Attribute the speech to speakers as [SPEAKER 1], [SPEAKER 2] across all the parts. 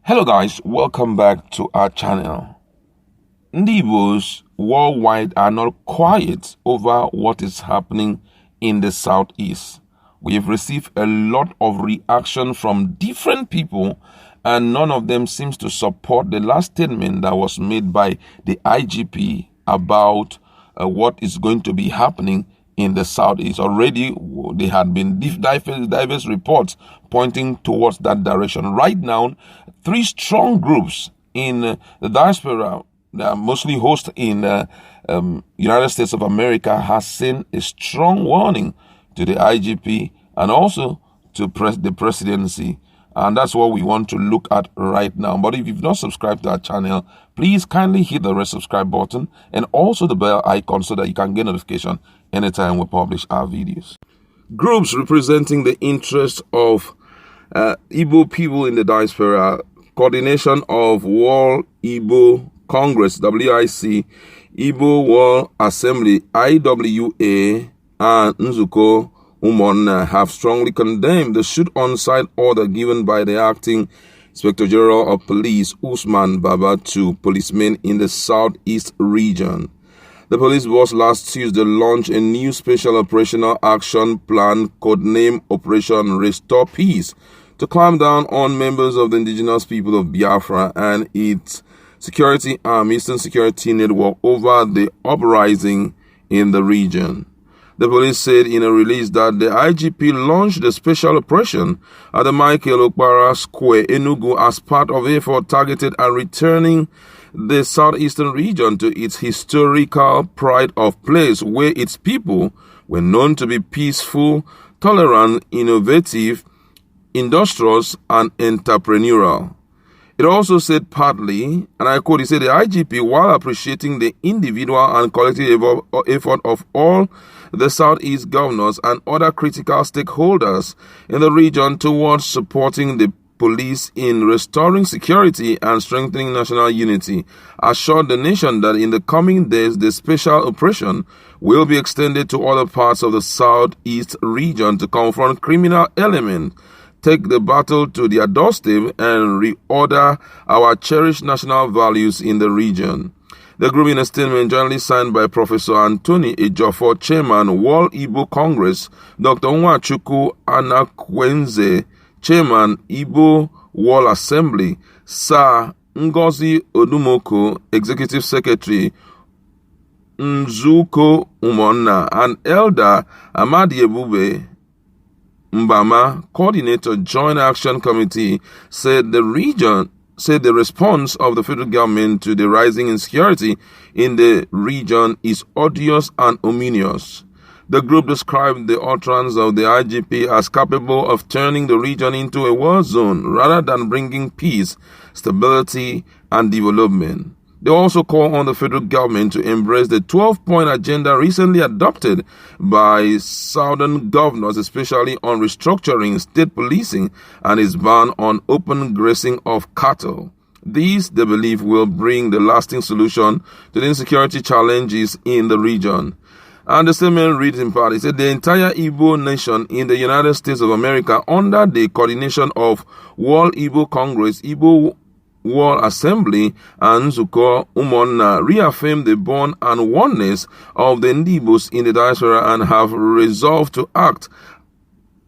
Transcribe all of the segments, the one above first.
[SPEAKER 1] Hello guys, welcome back to our channel. Ndibos worldwide are not quiet over what is happening in the southeast. We have received a lot of reaction from different people and none of them seems to support the last statement that was made by the IGP about what is going to be happening in the southeast. Already there had been diverse reports pointing towards that direction. Right now, three strong groups in the diaspora, mostly host in United States of America, has sent a strong warning to the IGP and also to the presidency. And that's what we want to look at right now. But if you've not subscribed to our channel, please kindly hit the red subscribe button and also the bell icon so that you can get notification anytime we publish our videos. Groups representing the interests of Igbo people in the diaspora, Coordination of World Igbo Congress, WIC, Igbo World Assembly, IWA, and Nzuko Umonna have strongly condemned the shoot-on-sight order given by the acting Inspector General of Police, Usman Baba, to policemen in the southeast region. The police boss last Tuesday launched a new special operational action plan codenamed Operation Restore Peace to clamp down on members of the indigenous people of Biafra and its security arm, Eastern Security Network, over the uprising in the region. The police said in a release that the IGP launched a special operation at the Michael Okpara Square, Enugu, as part of an effort targeted at returning the southeastern region to its historical pride of place where its people were known to be peaceful, tolerant, innovative, industrious, and entrepreneurial. It also said partly, and I quote, it said the IGP, while appreciating the individual and collective effort of all the Southeast governors and other critical stakeholders in the region towards supporting the police in restoring security and strengthening national unity, assured the nation that in the coming days the special operation will be extended to other parts of the Southeast region to confront criminal elements, take the battle to their doorstep, and reorder our cherished national values in the region. The group, in a statement jointly signed by Professor Anthony Ejiofor, Chairman, World Igbo Congress, Dr. Nwachukwu Anakwenze, Chairman, Igbo World Assembly, Sir Ngozi Odumoko, Executive Secretary, Nzuko Umonna, and Elder Amadi Ebube Mbama, Coordinator, Joint Action Committee, said the response of the federal government to the rising insecurity in the region is odious and ominous. The group described the utterance of the IGP as capable of turning the region into a war zone rather than bringing peace, stability, and development. They also call on the federal government to embrace the 12-point agenda recently adopted by southern governors, especially on restructuring state policing and its ban on open grazing of cattle. These, they believe, will bring the lasting solution to the insecurity challenges in the region. And the statement reads in part, it said the entire Igbo nation in the United States of America, under the coordination of World Igbo Congress, Igbo World Assembly, and Nzuko Umonna, reaffirmed the bond and oneness of the Ndibos in the diaspora and have resolved to act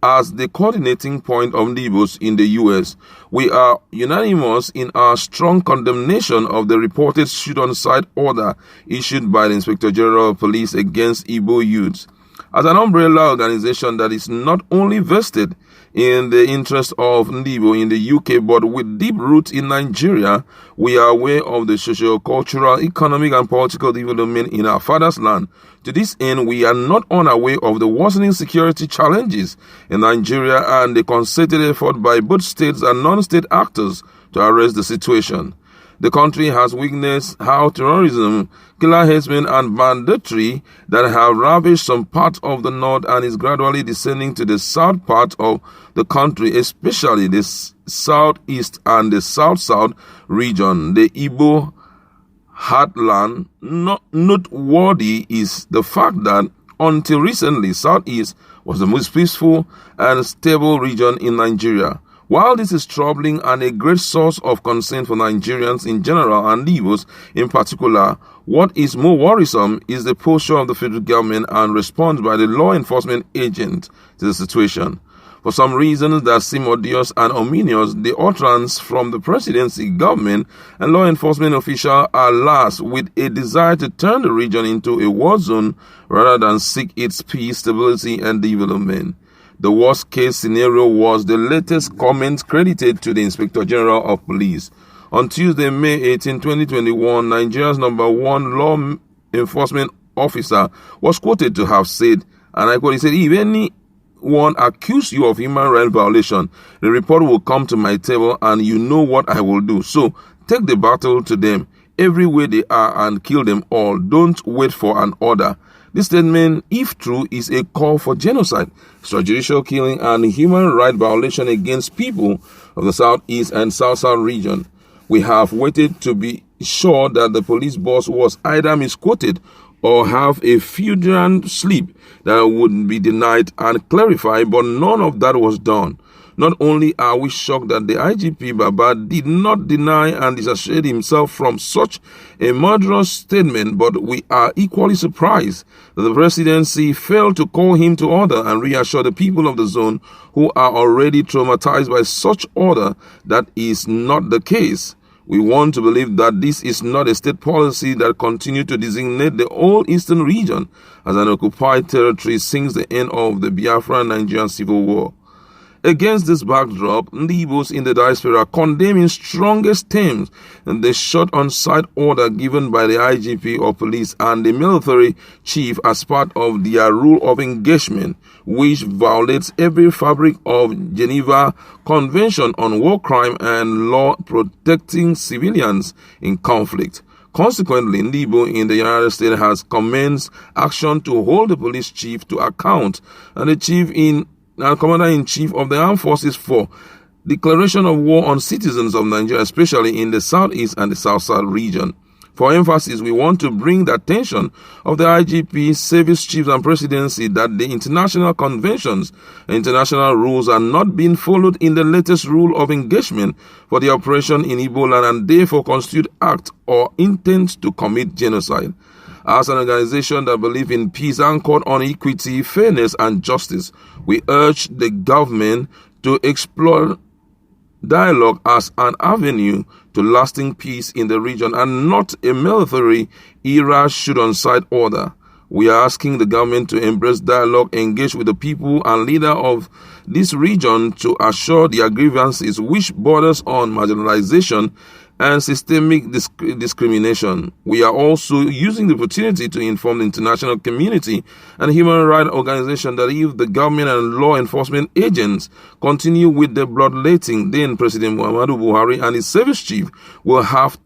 [SPEAKER 1] as the coordinating point of Ndibos in the U.S. We are unanimous in our strong condemnation of the reported shoot-on-sight order issued by the Inspector General of Police against Igbo youths. As an umbrella organization that is not only vested in the interest of Ndibo in the UK, but with deep roots in Nigeria, we are aware of the socio-cultural, economic, and political development in our father's land. To this end, we are not unaware of the worsening security challenges in Nigeria and the concerted effort by both states and non-state actors to arrest the situation. The country has witnessed how terrorism, killer herdsmen, and banditry that have ravaged some parts of the north and is gradually descending to the south part of the country, especially the southeast and the south-south region. The Igbo heartland. Noteworthy is the fact that until recently, southeast was the most peaceful and stable region in Nigeria, While this is troubling and a great source of concern for Nigerians in general and Igbos in particular, what is more worrisome is the posture of the federal government and response by the law enforcement agent to the situation. For some reasons that seem odious and ominous, the utterance from the presidency, government, and law enforcement officials are last with a desire to turn the region into a war zone rather than seek its peace, stability, and development. The worst case scenario was the latest comments credited to the Inspector General of Police. On Tuesday, May 18, 2021, Nigeria's #1 law enforcement officer was quoted to have said, and I quote, he said, "If anyone accuse you of human rights violation, the report will come to my table and you know what I will do. So take the battle to them everywhere they are and kill them all. Don't wait for an order." This statement, if true, is a call for genocide, extrajudicial killing, and human rights violation against people of the Southeast and South-South region. We have waited to be sure that the police boss was either misquoted or have a Freudian slip that would be denied and clarified, but none of that was done. Not only are we shocked that the IGP Baba did not deny and disassociate himself from such a murderous statement, but we are equally surprised that the presidency failed to call him to order and reassure the people of the zone who are already traumatized by such order that is not the case. We want to believe that this is not a state policy that continues to designate the whole eastern region as an occupied territory since the end of the Biafra-Nigerian civil war. Against this backdrop, Igbos in the diaspora condemn in strongest terms the shot-on-sight order given by the IGP of police and the military chief as part of their rule of engagement, which violates every fabric of Geneva Convention on War Crime and law protecting civilians in conflict. Consequently, Igbo in the United States has commenced action to hold the police chief to account and the Commander-in-Chief of the Armed Forces for declaration of war on citizens of Nigeria, especially in the Southeast and the South-South region. For emphasis, we want to bring the attention of the IGP, service chiefs, and presidency that the international conventions and international rules are not being followed in the latest rule of engagement for the operation in Igbo land and therefore constitute act or intent to commit genocide. As an organization that believes in peace anchored on equity, fairness, and justice, we urge the government to explore dialogue as an avenue to lasting peace in the region and not a military era shoot-on-sight order. We are asking the government to embrace dialogue, engage with the people and leaders of this region to assure their grievances, which borders on marginalization and systemic discrimination. We are also using the opportunity to inform the international community and human rights organizations that if the government and law enforcement agents continue with the bloodletting, then President Muhammadu Buhari and his service chief will have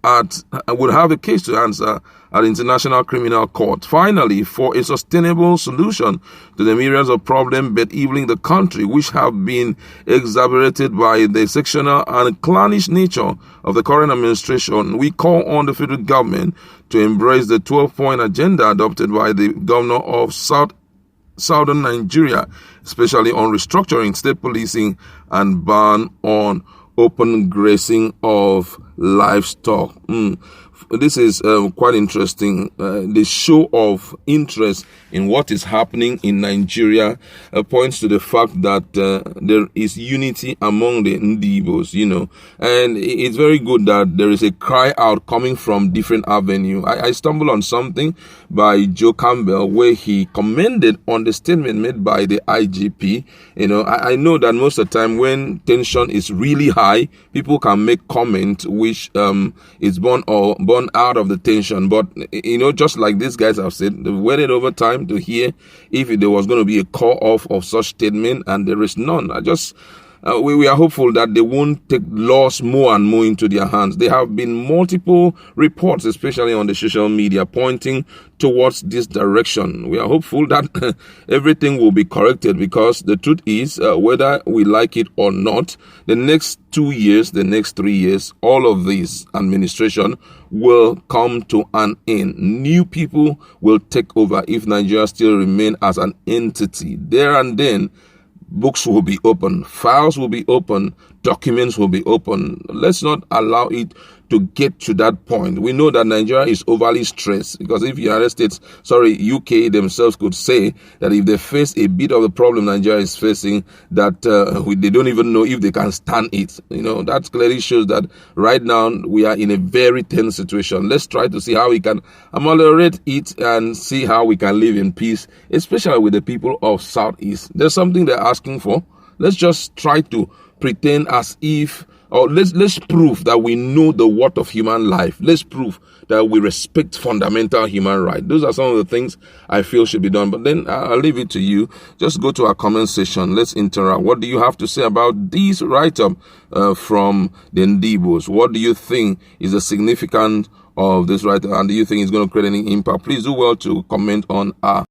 [SPEAKER 1] a case to answer at the International Criminal Court. Finally, for a sustainable solution to the myriads of problems bedeviling the country, which have been exacerbated by the sectional and clannish nature of the current administration, we call on the federal government to embrace the 12-point agenda adopted by the governor of southern Nigeria, especially on restructuring state policing and ban on open grazing of livestock. This is quite interesting. The show of interest in what is happening in Nigeria points to the fact that there is unity among the Ndibos, and it's very good that there is a cry out coming from different avenues. I stumbled on something by Joe Campbell where he commented on the statement made by the IGP. I know that most of the time when tension is really high, people can make comment which is born out of the tension. But, just like these guys have said, they've waited over time to hear if there was going to be a call off of such statement, and there is none. We are hopeful that they won't take laws more and more into their hands. There have been multiple reports, especially on the social media, pointing towards this direction. We are hopeful that everything will be corrected, because the truth is, whether we like it or not, the next 2 years, the next 3 years, all of this administration will come to an end. New people will take over if Nigeria still remain as an entity. There and then, books will be open, files will be open, documents will be open. Let's not allow it to get to that point. We know that Nigeria is overly stressed, because if UK themselves could say that if they face a bit of the problem Nigeria is facing, that they don't even know if they can stand it. That clearly shows that right now we are in a very tense situation. Let's try to see how we can ameliorate it and see how we can live in peace, especially with the people of Southeast. There's something they're asking for. Let's just try to pretend as if, or let's prove that we know the worth of human life. Let's prove that we respect fundamental human rights. Those are some of the things I feel should be done. But then I'll leave it to you. Just go to our comment section. Let's interact. What do you have to say about this write-up from the Ndibos? What do you think is the significance of this write-up? And do you think it's going to create any impact? Please do well to comment on our